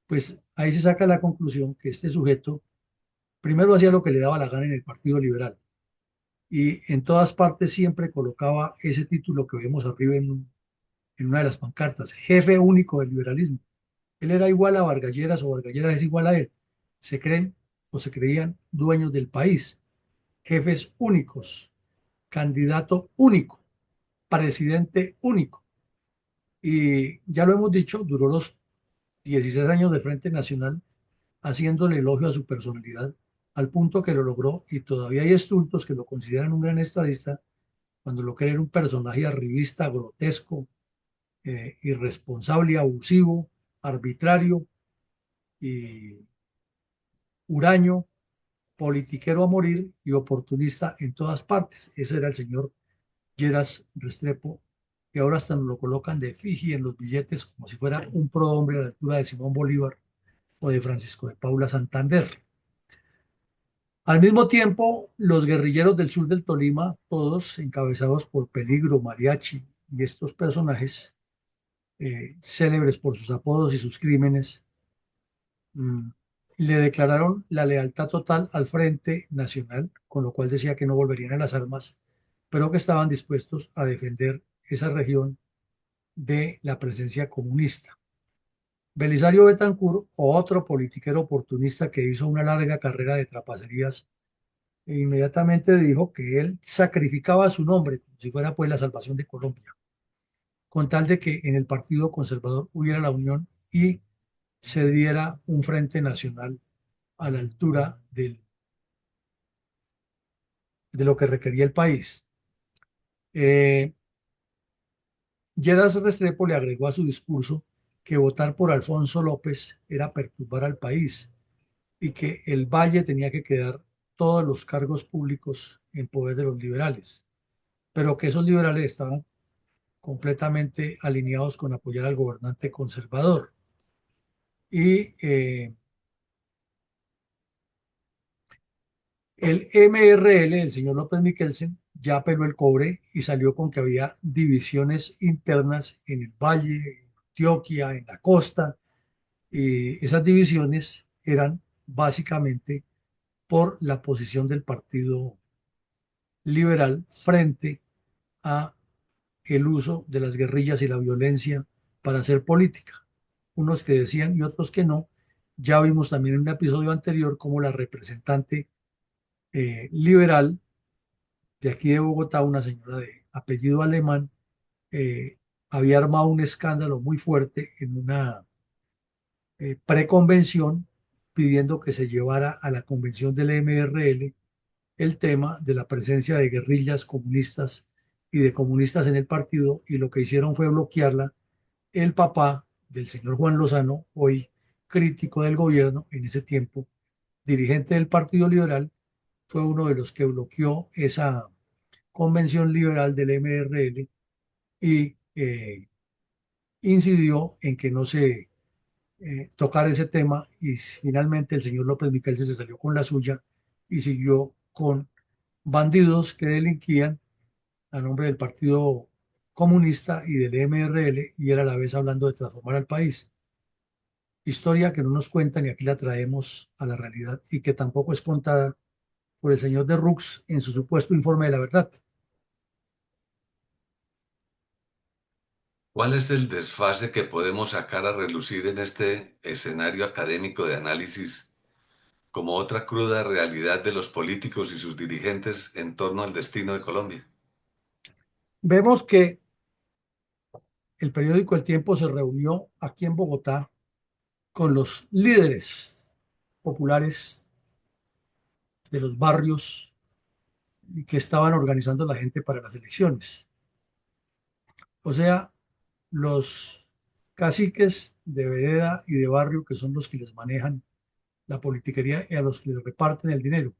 Pues ahí se saca la conclusión que este sujeto primero hacía lo que le daba la gana en el Partido Liberal y en todas partes siempre colocaba ese título que vemos arriba en una de las pancartas, jefe único del liberalismo. Él era igual a Vargas Lleras o Vargas Lleras es igual a él. Se creen o se creían dueños del país, jefes únicos, candidato único, presidente único. Y ya lo hemos dicho, duró los 16 años de Frente Nacional haciéndole elogio a su personalidad, al punto que lo logró y todavía hay estultos que lo consideran un gran estadista cuando lo creen un personaje arribista, grotesco, irresponsable, abusivo, arbitrario y huraño, politiquero a morir y oportunista en todas partes. Ese era el señor Lleras Restrepo, que ahora hasta nos lo colocan de efigie en los billetes como si fuera un prohombre a la altura de Simón Bolívar o de Francisco de Paula Santander. Al mismo tiempo, los guerrilleros del sur del Tolima, todos encabezados por Peligro, Mariachi y estos personajes, célebres por sus apodos y sus crímenes, mm, le declararon la lealtad total al Frente Nacional, con lo cual decía que no volverían a las armas, pero que estaban dispuestos a defender esa región de la presencia comunista. Belisario Betancur, otro politiquero oportunista que hizo una larga carrera de trapacerías, e inmediatamente dijo que él sacrificaba su nombre como si fuera pues la salvación de Colombia, con tal de que en el Partido Conservador hubiera la unión y se diera un frente nacional a la altura de lo que requería el país. Lleras Restrepo le agregó a su discurso que votar por Alfonso López era perturbar al país y que el Valle tenía que quedar todos los cargos públicos en poder de los liberales, pero que esos liberales estaban completamente alineados con apoyar al gobernante conservador. Y el MRL, el señor López Miquelsen, ya peló el cobre y salió con que había divisiones internas en el Valle, en Antioquia, en la costa, y esas divisiones eran básicamente por la posición del Partido Liberal frente a el uso de las guerrillas y la violencia para hacer política. Unos que decían y otros que no. Ya vimos también en un episodio anterior cómo la representante liberal de aquí de Bogotá, una señora de apellido alemán, eh, había armado un escándalo muy fuerte en una preconvención pidiendo que se llevara a la convención del MRL el tema de la presencia de guerrillas comunistas y de comunistas en el partido, y lo que hicieron fue bloquearla. El papá del señor Juan Lozano, hoy crítico del gobierno, en ese tiempo dirigente del Partido Liberal, fue uno de los que bloqueó esa convención liberal del MRL y incidió en que no se tocara ese tema, y finalmente el señor López Miquel se salió con la suya y siguió con bandidos que delinquían a nombre del Partido Comunista y del MRL, y era a la vez hablando de transformar al país. Historia que no nos cuentan y aquí la traemos a la realidad, y que tampoco es contada por el señor de Rux en su supuesto informe de la verdad. ¿Cuál es el desfase que podemos sacar a relucir en este escenario académico de análisis como otra cruda realidad de los políticos y sus dirigentes en torno al destino de Colombia? Vemos que el periódico El Tiempo se reunió aquí en Bogotá con los líderes populares de los barrios que estaban organizando la gente para las elecciones. O sea, los caciques de vereda y de barrio, que son los que les manejan la politiquería y a los que les reparten el dinero.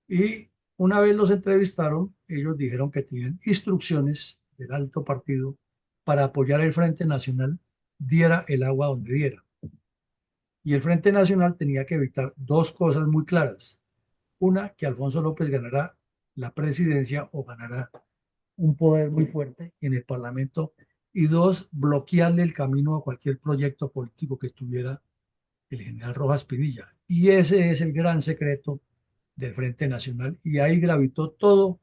Y una vez los entrevistaron, ellos dijeron que tenían instrucciones del alto partido para apoyar el Frente Nacional, diera el agua donde diera. Y el Frente Nacional tenía que evitar dos cosas muy claras. Una, que Alfonso López ganara la presidencia o ganara un poder muy fuerte en el Parlamento. Y dos, bloquearle el camino a cualquier proyecto político que tuviera el general Rojas Pinilla. Y ese es el gran secreto del Frente Nacional. Y ahí gravitó todo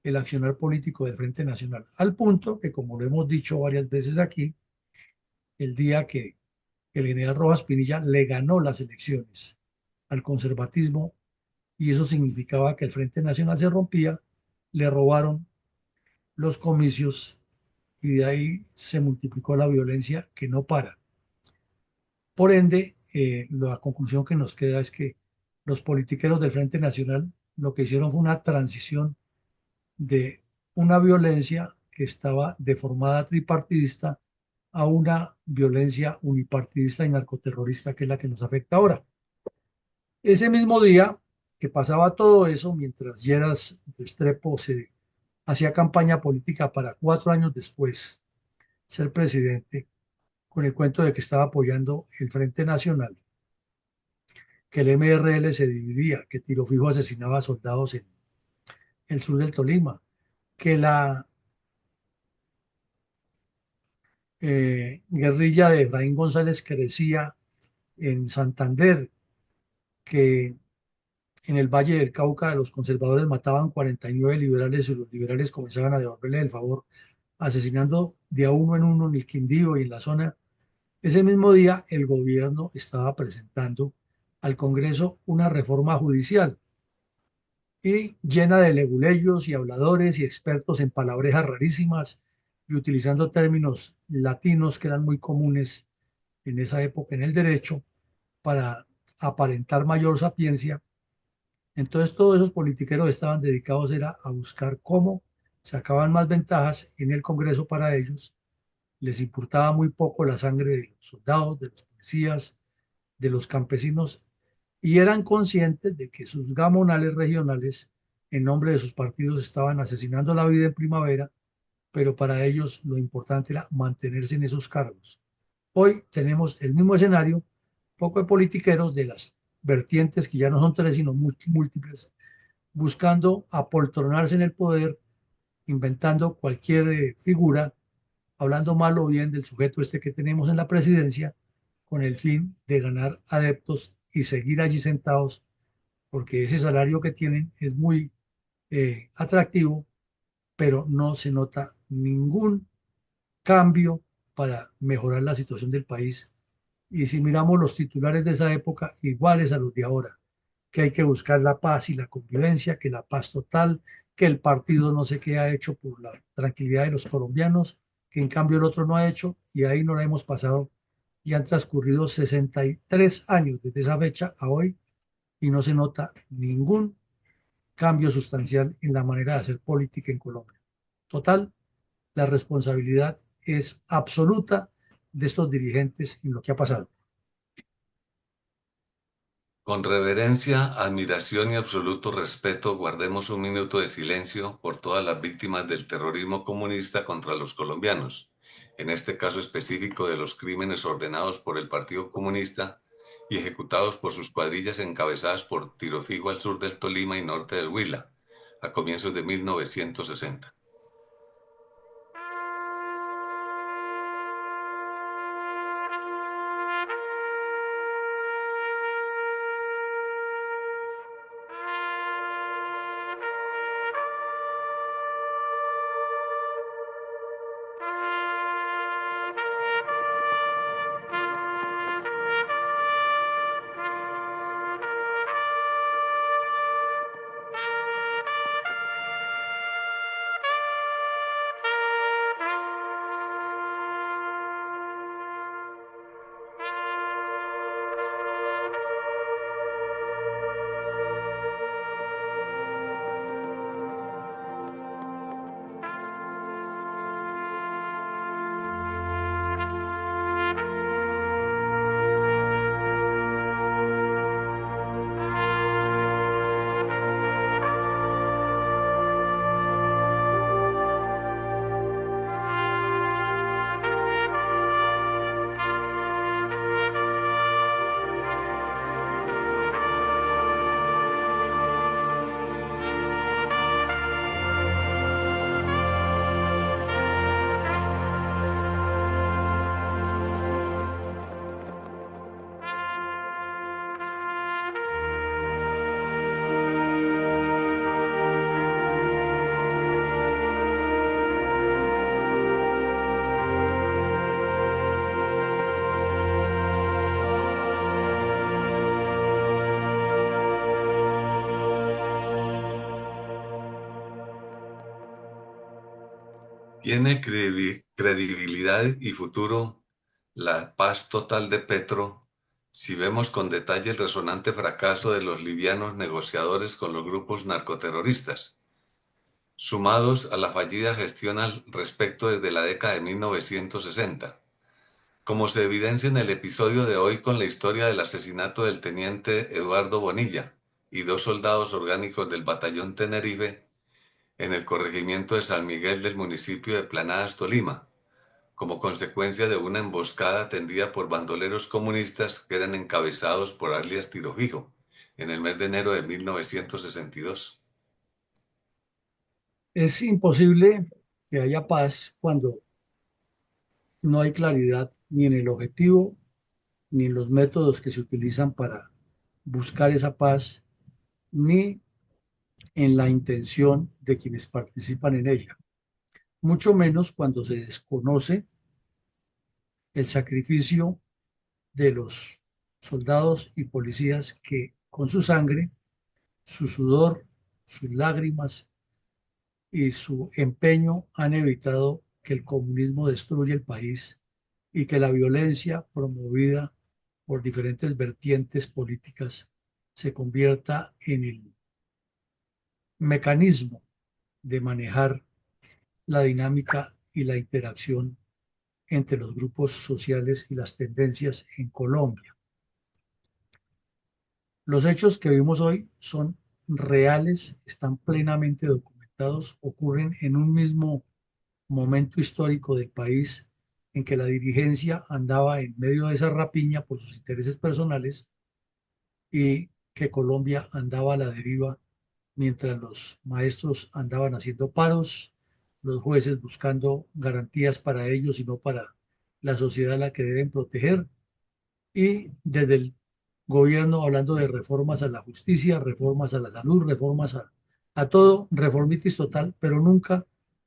el accionar político del Frente Nacional. Al punto que, como lo hemos dicho varias veces aquí, el día que el general Rojas Pinilla le ganó las elecciones al conservatismo, y eso significaba que el Frente Nacional se rompía, le robaron los comicios y de ahí se multiplicó la violencia que no para. Por ende, la conclusión que nos queda es que los politiqueros del Frente Nacional lo que hicieron fue una transición de una violencia que estaba deformada tripartidista a una violencia unipartidista y narcoterrorista, que es la que nos afecta ahora. Ese mismo día que pasaba todo eso, mientras Lleras Restrepo se hacía campaña política para 4 años después ser presidente, con el cuento de que estaba apoyando el Frente Nacional, que el MRL se dividía, que Tiro Fijo asesinaba a soldados en el sur del Tolima, que la guerrilla de Efraín González crecía en Santander, que en el Valle del Cauca los conservadores mataban 49 liberales y los liberales comenzaban a devolverle el favor, asesinando de a uno en el Quindío y en la zona. Ese mismo día el gobierno estaba presentando al Congreso una reforma judicial y llena de leguleyos y habladores y expertos en palabrejas rarísimas y utilizando términos latinos que eran muy comunes en esa época en el derecho para aparentar mayor sapiencia. Entonces todos esos politiqueros estaban dedicados era a buscar cómo sacaban más ventajas en el Congreso para ellos. Les importaba muy poco la sangre de los soldados, de los policías, de los campesinos, y eran conscientes de que sus gamonales regionales, en nombre de sus partidos, estaban asesinando la vida en primavera, pero para ellos lo importante era mantenerse en esos cargos. Hoy tenemos el mismo escenario, poco de politiqueros de las vertientes que ya no son tres, sino múltiples, buscando apoltronarse en el poder, inventando cualquier figura, hablando mal o bien del sujeto este que tenemos en la presidencia, con el fin de ganar adeptos y seguir allí sentados porque ese salario que tienen es muy atractivo, pero no se nota ningún cambio para mejorar la situación del país. Y si miramos los titulares de esa época, iguales a los de ahora, que hay que buscar la paz y la convivencia, que la paz total, que el partido no sé qué ha hecho por la tranquilidad de los colombianos, que en cambio el otro no ha hecho, y ahí no la hemos pasado. Y han transcurrido 63 años desde esa fecha a hoy y no se nota ningún cambio sustancial en la manera de hacer política en Colombia. Total, la responsabilidad es absoluta de estos dirigentes en lo que ha pasado. Con reverencia, admiración y absoluto respeto, guardemos un minuto de silencio por todas las víctimas del terrorismo comunista contra los colombianos, en este caso específico de los crímenes ordenados por el Partido Comunista y ejecutados por sus cuadrillas encabezadas por Tiro Fijo al sur del Tolima y norte del Huila, a comienzos de 1960. ¿Tiene credibilidad y futuro la paz total de Petro si vemos con detalle el resonante fracaso de los livianos negociadores con los grupos narcoterroristas, sumados a la fallida gestión al respecto desde la década de 1960? Como se evidencia en el episodio de hoy con la historia del asesinato del teniente Eduardo Bonilla y dos soldados orgánicos del batallón Tenerife en el corregimiento de San Miguel del municipio de Planadas, Tolima, como consecuencia de una emboscada tendida por bandoleros comunistas que eran encabezados por alias Tiro Fijo en el mes de enero de 1962. Es imposible que haya paz cuando no hay claridad ni en el objetivo ni en los métodos que se utilizan para buscar esa paz, ni en la intención de quienes participan en ella. Mucho menos cuando se desconoce el sacrificio de los soldados y policías que con su sangre, su sudor, sus lágrimas y su empeño han evitado que el comunismo destruya el país y que la violencia promovida por diferentes vertientes políticas se convierta en el mecanismo de manejar la dinámica y la interacción entre los grupos sociales y las tendencias en Colombia. Los hechos que vimos hoy son reales, están plenamente documentados, ocurren en un mismo momento histórico del país en que la dirigencia andaba en medio de esa rapiña por sus intereses personales y que Colombia andaba a la deriva mientras los maestros andaban haciendo paros, los jueces buscando garantías para ellos y no para la sociedad a la que deben proteger, y desde el gobierno hablando de reformas a la justicia, reformas a la salud, reformas a todo, reformitis total, pero nunca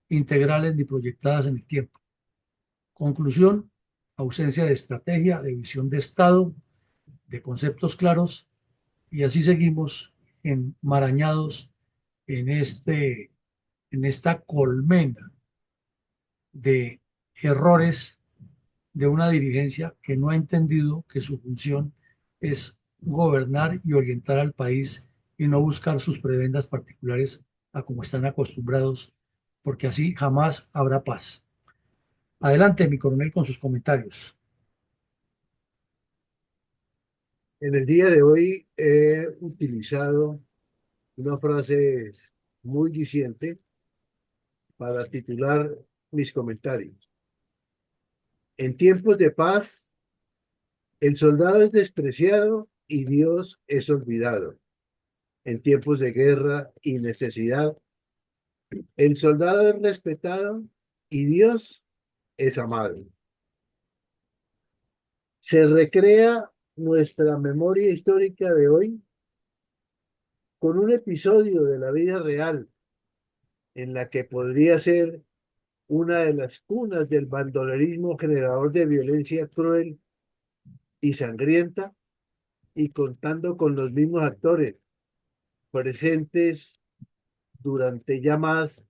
integrales ni proyectadas en el tiempo. Conclusión, ausencia de estrategia, de visión de Estado, de conceptos claros, y así seguimos enmarañados en, en esta colmena de errores de una dirigencia que no ha entendido que su función es gobernar y orientar al país y no buscar sus prebendas particulares a como están acostumbrados, porque así jamás habrá paz. Adelante, mi coronel, con sus comentarios. En el día de hoy he utilizado una frase muy diciente para titular mis comentarios. En tiempos de paz, el soldado es despreciado y Dios es olvidado. En tiempos de guerra y necesidad, el soldado es respetado y Dios es amado. Se recrea nuestra memoria histórica de hoy con un episodio de la vida real en la que podría ser una de las cunas del bandolerismo generador de violencia cruel y sangrienta, y contando con los mismos actores presentes durante ya más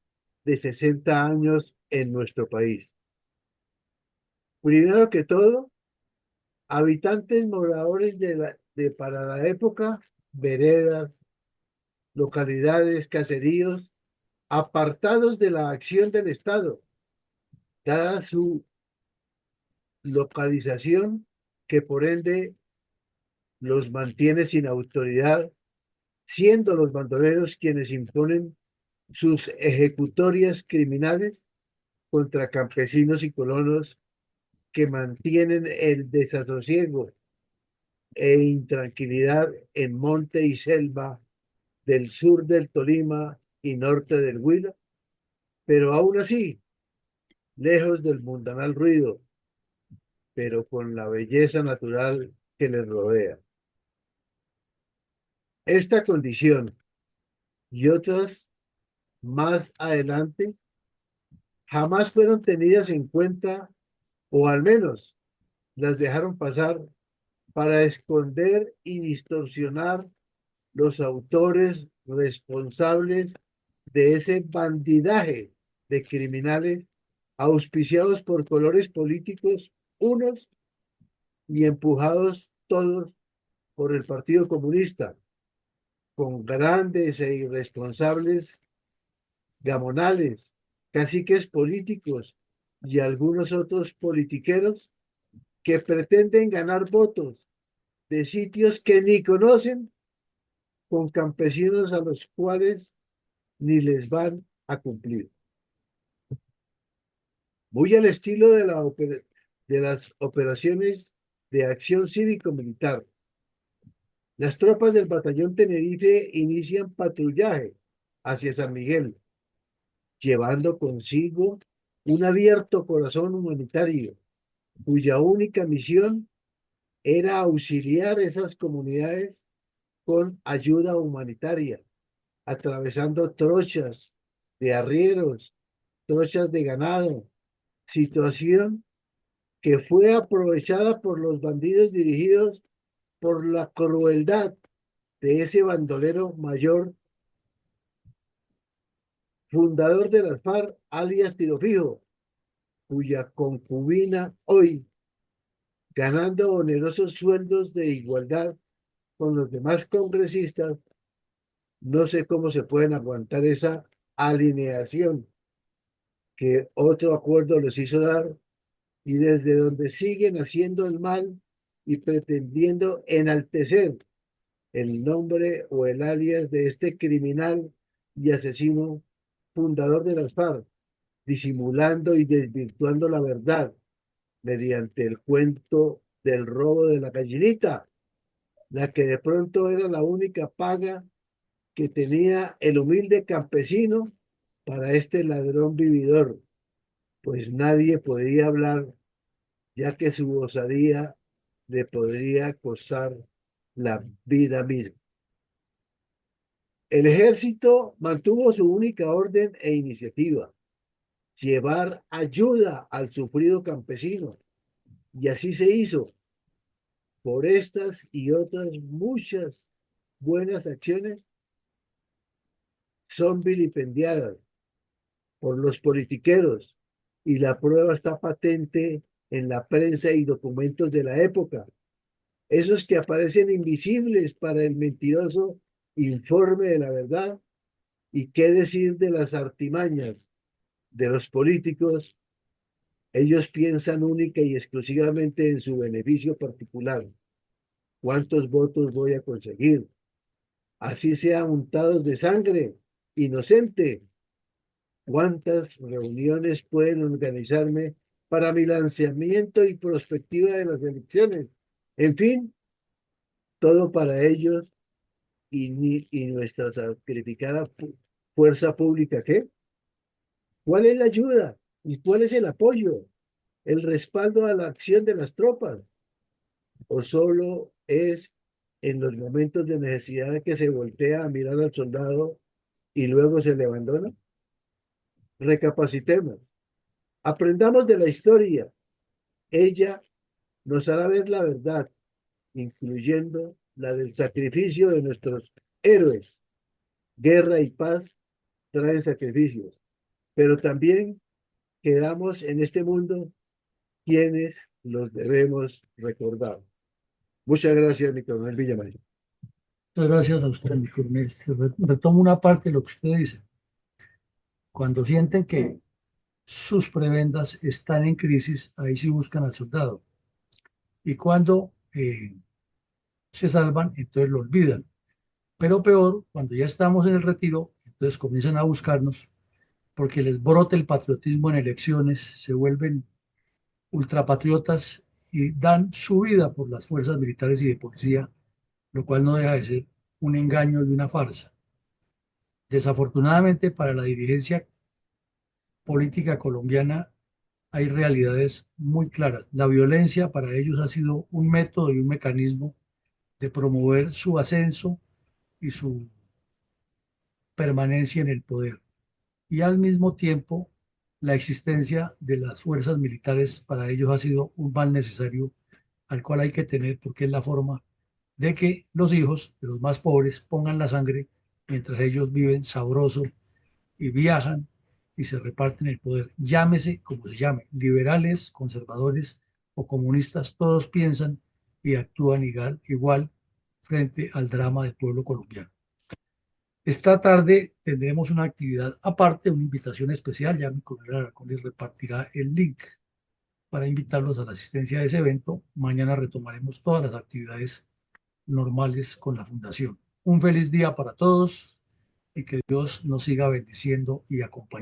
de 60 años en nuestro país. Primero que todo, habitantes moradores para la época, veredas, localidades, caseríos, apartados de la acción del Estado, dada su localización que por ende los mantiene sin autoridad, siendo los bandoleros quienes imponen sus ejecutorias criminales contra campesinos y colonos que mantienen el desasosiego e intranquilidad en monte y selva del sur del Tolima y norte del Huila, pero aún así, lejos del mundanal ruido, pero con la belleza natural que les rodea. Esta condición y otras más adelante jamás fueron tenidas en cuenta, o al menos las dejaron pasar para esconder y distorsionar los autores responsables de ese bandidaje de criminales auspiciados por colores políticos unos y empujados todos por el Partido Comunista, con grandes e irresponsables gamonales, caciques políticos y algunos otros politiqueros que pretenden ganar votos de sitios que ni conocen, con campesinos a los cuales ni les van a cumplir. Muy al estilo de las operaciones de acción cívico-militar, las tropas del batallón Tenerife inician patrullaje hacia San Miguel, llevando consigo un abierto corazón humanitario, cuya única misión era auxiliar esas comunidades con ayuda humanitaria, atravesando trochas de arrieros, trochas de ganado, situación que fue aprovechada por los bandidos dirigidos por la crueldad de ese bandolero mayor, fundador de las FARC, alias Tiro Fijo, cuya concubina hoy, ganando onerosos sueldos de igualdad con los demás congresistas, no sé cómo se pueden aguantar esa alineación que otro acuerdo les hizo dar, y desde donde siguen haciendo el mal y pretendiendo enaltecer el nombre o el alias de este criminal y asesino fundador de las FARC, disimulando y desvirtuando la verdad mediante el cuento del robo de la gallinita, la que de pronto era la única paga que tenía el humilde campesino para este ladrón vividor, pues nadie podía hablar, ya que su osadía le podría costar la vida misma. El ejército mantuvo su única orden e iniciativa: llevar ayuda al sufrido campesino. Y así se hizo. Por estas y otras muchas buenas acciones son vilipendiadas por los politiqueros, y la prueba está patente en la prensa y documentos de la época, esos que aparecen invisibles para el mentiroso informe de la verdad. Y qué decir de las artimañas de los políticos. Ellos piensan única y exclusivamente en su beneficio particular. ¿Cuántos votos voy a conseguir? Así sean untados de sangre inocente. ¿Cuántas reuniones pueden organizarme para mi lanzamiento y prospectiva de las elecciones? En fin, todo para ellos y nuestra sacrificada fuerza pública, ¿qué? ¿Cuál es la ayuda? ¿Y cuál es el apoyo? ¿El respaldo a la acción de las tropas? ¿O solo es en los momentos de necesidad que se voltea a mirar al soldado y luego se le abandona? Recapacitemos. Aprendamos de la historia. Ella nos hará ver la verdad, incluyendo la del sacrificio de nuestros héroes. Guerra y paz traen sacrificios, pero también quedamos en este mundo quienes los debemos recordar. Muchas gracias, mi coronel Villamarín. Muchas gracias a usted, mi coronel. Retomo una parte de lo que usted dice. Cuando sienten que sus prebendas están en crisis, ahí sí buscan al soldado. Y cuando se salvan, entonces lo olvidan. Pero peor, cuando ya estamos en el retiro, entonces comienzan a buscarnos porque les brota el patriotismo en elecciones, se vuelven ultrapatriotas y dan su vida por las fuerzas militares y de policía, lo cual no deja de ser un engaño y una farsa. Desafortunadamente para la dirigencia política colombiana hay realidades muy claras. La violencia para ellos ha sido un método y un mecanismo de promover su ascenso y su permanencia en el poder. Y al mismo tiempo, la existencia de las fuerzas militares para ellos ha sido un mal necesario al cual hay que tener, porque es la forma de que los hijos de los más pobres pongan la sangre mientras ellos viven sabroso y viajan y se reparten el poder. Llámese como se llame, liberales, conservadores o comunistas, todos piensan y actúan igual frente al drama del pueblo colombiano. Esta tarde tendremos una actividad aparte, una invitación especial. Ya mi coronel Alarcón les repartirá el link para invitarlos a la asistencia de ese evento. Mañana retomaremos todas las actividades normales con la Fundación. Un feliz día para todos y que Dios nos siga bendiciendo y acompañando.